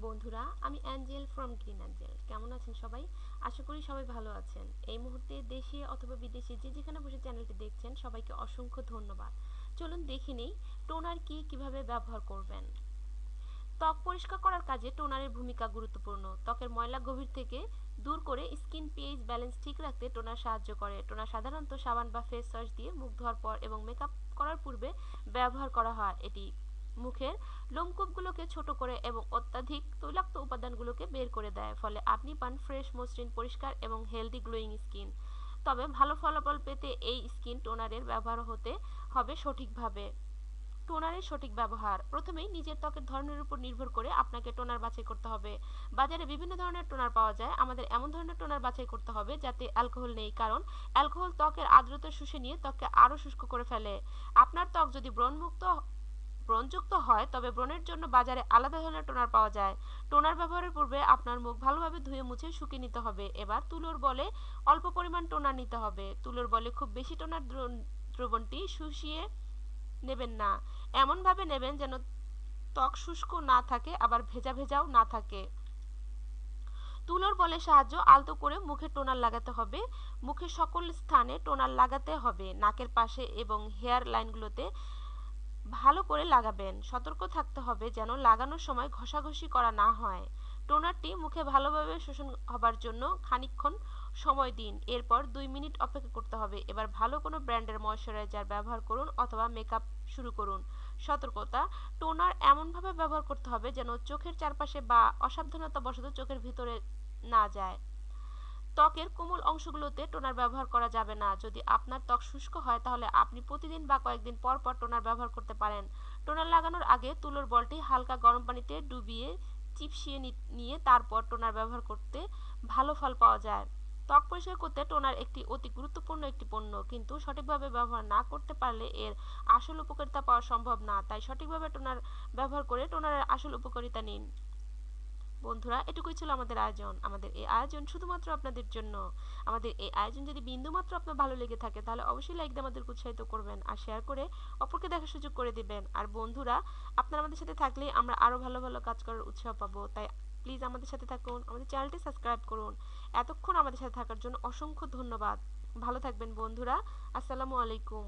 বন্ধুরা, আমি Angel from green Angel. কেমন আছেন সবাই? আশা করি সবাই ভালো আছেন। এই মুহূর্তে দেশে অথবা বিদেশে যে যেখানে বসে চ্যানেলটি দেখছেন সবাইকে অসংখ্য ধন্যবাদ। চলুন দেখে নেই টোনার কি কিভাবে ব্যবহার করবেন। ত্বক পরিষ্কার করার কাজে টোনারের ভূমিকা গুরুত্বপূর্ণ। ত্বকের ময়লা গভীর থেকে দূর করে স্কিন পিএইচ ব্যালেন্স ঠিক রাখতে টোনার সাহায্য করে। টোনার সাধারণত সাবান বা ফেস ওয়াশ দিয়ে মুখ ধোয়ার পর এবং মেকআপ করার পূর্বে ব্যবহার করা হয়। এটি মুখের লোমকূপগুলোকে ছোট করে এবং অত্যাধিক তৈলাক্ত উপাদানগুলোকে বের করে দেয়, ফলে আপনি পান ফ্রেশ, মসৃণ, পরিষ্কার এবং হেলদি গ্লোয়িং স্কিন। তবে ভালো ফলাফল পেতে এই স্কিন টোনারের ব্যবহার হতে হবে সঠিকভাবে। টোনারের সঠিক ব্যবহার। প্রথমেই নিজের ত্বকের ধরনের উপর নির্ভর করে আপনাকে টোনার বাছাই করতে হবে। বাজারে বিভিন্ন ধরনের টোনার পাওয়া যায়। আমাদের এমন ধরনের টোনার বাছাই করতে হবে যাতে অ্যালকোহল নেই, কারণ অ্যালকোহল ত্বকের আর্দ্রতা শুষে নিয়ে ত্বককে আরও শুষ্ক করে ফেলে। আপনার ত্বক যদি ব্রণযুক্ত হয় তবে ব্রণের জন্য বাজারে আলাদা ধরনের টোনার পাওয়া যায়। টোনার ব্যবহারের পূর্বে আপনার মুখ ভালোভাবে ধুয়ে মুছে শুকিয়ে নিতে হবে। এবার তুলোর বলে অল্প পরিমাণ টোনার নিতে হবে। তুলোর বলে খুব বেশি টোনার দ্রবণটি শুষিয়ে নেবেন না। এমনভাবে নেবেন যেন ত্বক শুষ্ক না থাকে আবার ভেজা ভেজাও না থাকে। তুলোর বলের সাহায্যে আলতো করে মুখে টোনার লাগাতে হবে। মুখের সকল স্থানে টোনার লাগাতে হবে। নাকের পাশে এবং হেয়ার লাইনগুলোতে ভালো করে লাগাবেন। সতর্ক থাকতে হবে যেন লাগানোর সময় ঘষাঘষি করা না হয়। টোনারটি মুখে ভালোভাবে শোষণ হবার জন্য খানিকক্ষণ সময় দিন। এরপর 2 মিনিট অপেক্ষা করতে হবে। এবার ভালো কোনো ব্র্যান্ডের ময়শ্চারাইজার ব্যবহার করুন অথবা মেকআপ শুরু করুন। সতর্কতা: টোনার এমনভাবে ব্যবহার করতে হবে যেন চোখের চারপাশে বা অসাবধানতাবশত চোখের ভিতরে না যায়। ত্বকের কোমল অংশগুলোতে টোনার ব্যবহার করা যাবে না। যদি আপনার ত্বক শুষ্ক হয় তাহলে আপনি প্রতিদিন বা কয়েকদিন পর পর টোনার ব্যবহার করতে পারেন। টোনার লাগানোর আগে তুলোর বলটি হালকা গরম পানিতে ডুবিয়ে চিপসিয়ে নিয়ে তারপর টোনার ব্যবহার করতে ভালো ফল পাওয়া যায়। ত্বক পরিষ্কার করতে টোনার একটি অতি গুরুত্বপূর্ণ একটি পণ্য, কিন্তু সঠিকভাবে ব্যবহার না করতে পারলে এর আসল উপকারিতা পাওয়া সম্ভব না। তাই সঠিকভাবে টোনার ব্যবহার করে টোনারের আসল উপকারিতা নিন। বন্ধুরা, এটুকুই ছিল আমাদের আয়োজন। আমাদের এই আয়োজন শুধুমাত্র আপনাদের জন্য। আমাদের এই আয়োজন যদি বিন্দুমাত্র আপনার ভালো লেগে থাকে তাহলে অবশ্যই লাইক দিয়ে আমাদেরকে উৎসাহিত করবেন আর শেয়ার করে অপরকে দেখার সুযোগ করে দিবেন। আর বন্ধুরা, আপনারা আমাদের সাথে থাকলে আমরা আরো ভালো ভালো কাজ করার উৎসাহ পাবো। তাই প্লিজ আমাদের সাথে থাকুন, আমাদের চ্যানেলটি সাবস্ক্রাইব করুন। এতক্ষণ আমাদের সাথে থাকার জন্য অসংখ্য ধন্যবাদ। ভালো থাকবেন বন্ধুরা। আসসালামু আলাইকুম।